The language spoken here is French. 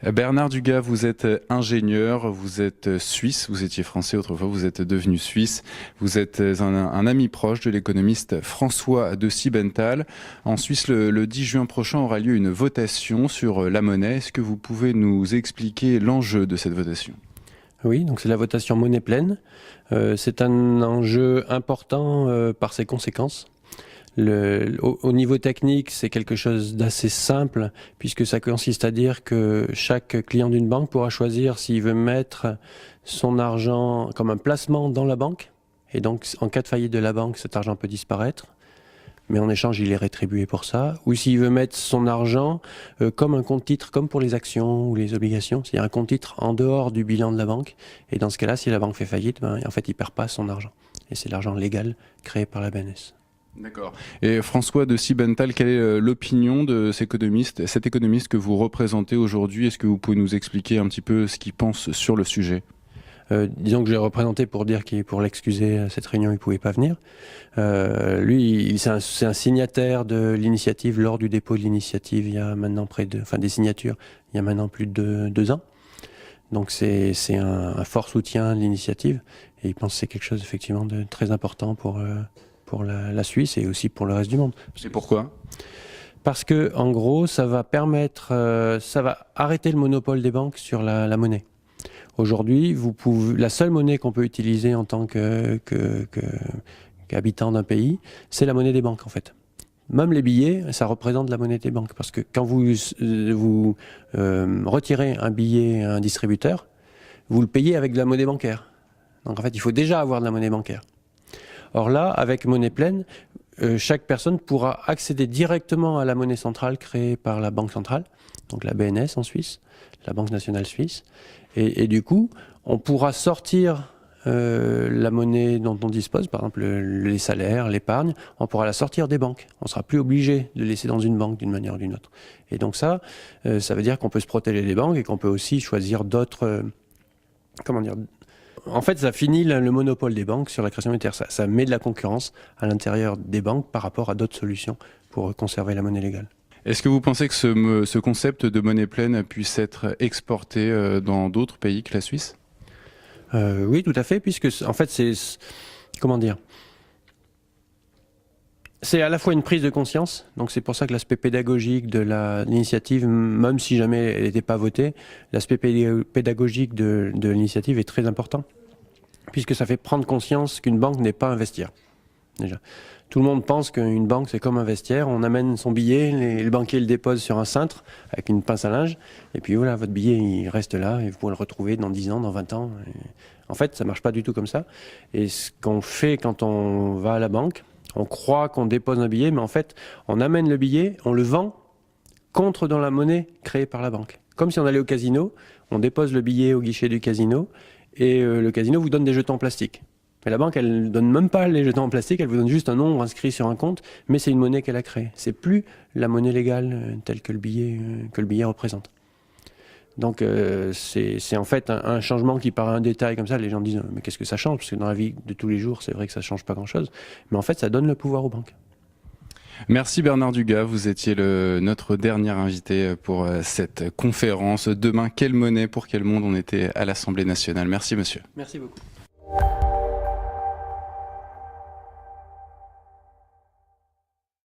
Bernard Dugas, vous êtes ingénieur, vous êtes suisse, vous étiez français autrefois, vous êtes devenu suisse. Vous êtes un ami proche de l'économiste François de Siebenthal. En Suisse, le 10 juin prochain aura lieu une votation sur la monnaie. Est-ce que vous pouvez nous expliquer l'enjeu de cette votation ? Oui, donc c'est la votation monnaie pleine. C'est un enjeu important par ses conséquences. Au niveau technique, c'est quelque chose d'assez simple, puisque ça consiste à dire que chaque client d'une banque pourra choisir s'il veut mettre son argent comme un placement dans la banque. Et donc, en cas de faillite de la banque, cet argent peut disparaître. Mais en échange, il est rétribué pour ça. Ou s'il veut mettre son argent comme un compte-titre, comme pour les actions ou les obligations, c'est-à-dire un compte-titre en dehors du bilan de la banque. Et dans ce cas-là, si la banque fait faillite, en fait, il ne perd pas son argent. Et c'est l'argent légal créé par la BNS. D'accord. Et François de Siebenthal, quelle est l'opinion de cet économiste que vous représentez aujourd'hui? Est-ce que vous pouvez nous expliquer un petit peu ce qu'il pense sur le sujet? Disons que je l'ai représenté pour dire qu'il, pour l'excuser à cette réunion, il ne pouvait pas venir. Lui, c'est un signataire de l'initiative lors du dépôt de l'initiative il y a maintenant des signatures, il y a maintenant plus de 2 ans. Donc c'est un fort soutien de l'initiative et il pense que c'est quelque chose effectivement de très important pour la Suisse et aussi pour le reste du monde. C'est pourquoi ? Parce que, en gros, ça va arrêter le monopole des banques sur la monnaie. Aujourd'hui, la seule monnaie qu'on peut utiliser en tant qu'habitant d'un pays, c'est la monnaie des banques, en fait. Même les billets, ça représente la monnaie des banques. Parce que quand vous retirez un billet à un distributeur, vous le payez avec de la monnaie bancaire. Donc, en fait, il faut déjà avoir de la monnaie bancaire. Or là, avec monnaie pleine, chaque personne pourra accéder directement à la monnaie centrale créée par la Banque centrale, donc la BNS en Suisse, la Banque nationale suisse. Et du coup, on pourra sortir la monnaie dont on dispose, par exemple les salaires, l'épargne, on pourra la sortir des banques. On ne sera plus obligé de laisser dans une banque d'une manière ou d'une autre. Et donc ça veut dire qu'on peut se protéger des banques et qu'on peut aussi choisir d'autres... En fait, ça finit le monopole des banques sur la création monétaire. Ça met de la concurrence à l'intérieur des banques par rapport à d'autres solutions pour conserver la monnaie légale. Est-ce que vous pensez que ce concept de monnaie pleine puisse être exporté dans d'autres pays que la Suisse ? Oui, tout à fait, puisque en fait, c'est à la fois une prise de conscience, donc c'est pour ça que l'aspect pédagogique de l'initiative, même si jamais elle n'était pas votée, l'aspect pédagogique de l'initiative est très important, puisque ça fait prendre conscience qu'une banque n'est pas un vestiaire. Déjà, tout le monde pense qu'une banque c'est comme un vestiaire, on amène son billet, le banquier le dépose sur un cintre avec une pince à linge, et puis voilà, votre billet il reste là, et vous pourrez le retrouver dans 10 ans, dans 20 ans. En fait, ça ne marche pas du tout comme ça, et ce qu'on fait quand on va à la banque, on croit qu'on dépose un billet, mais en fait, on amène le billet, on le vend contre dans la monnaie créée par la banque. Comme si on allait au casino, on dépose le billet au guichet du casino, et le casino vous donne des jetons en plastique. Mais la banque, elle ne donne même pas les jetons en plastique, elle vous donne juste un nombre inscrit sur un compte, mais c'est une monnaie qu'elle a créée. C'est plus la monnaie légale telle que le billet représente. Donc c'est en fait un changement qui paraît un détail comme ça, les gens disent mais qu'est-ce que ça change? Parce que dans la vie de tous les jours, c'est vrai que ça ne change pas grand-chose, mais en fait ça donne le pouvoir aux banques. Merci Bernard Dugas, vous étiez notre dernier invité pour cette conférence. Demain, quelle monnaie pour quel monde? On était à l'Assemblée nationale. Merci monsieur. Merci beaucoup.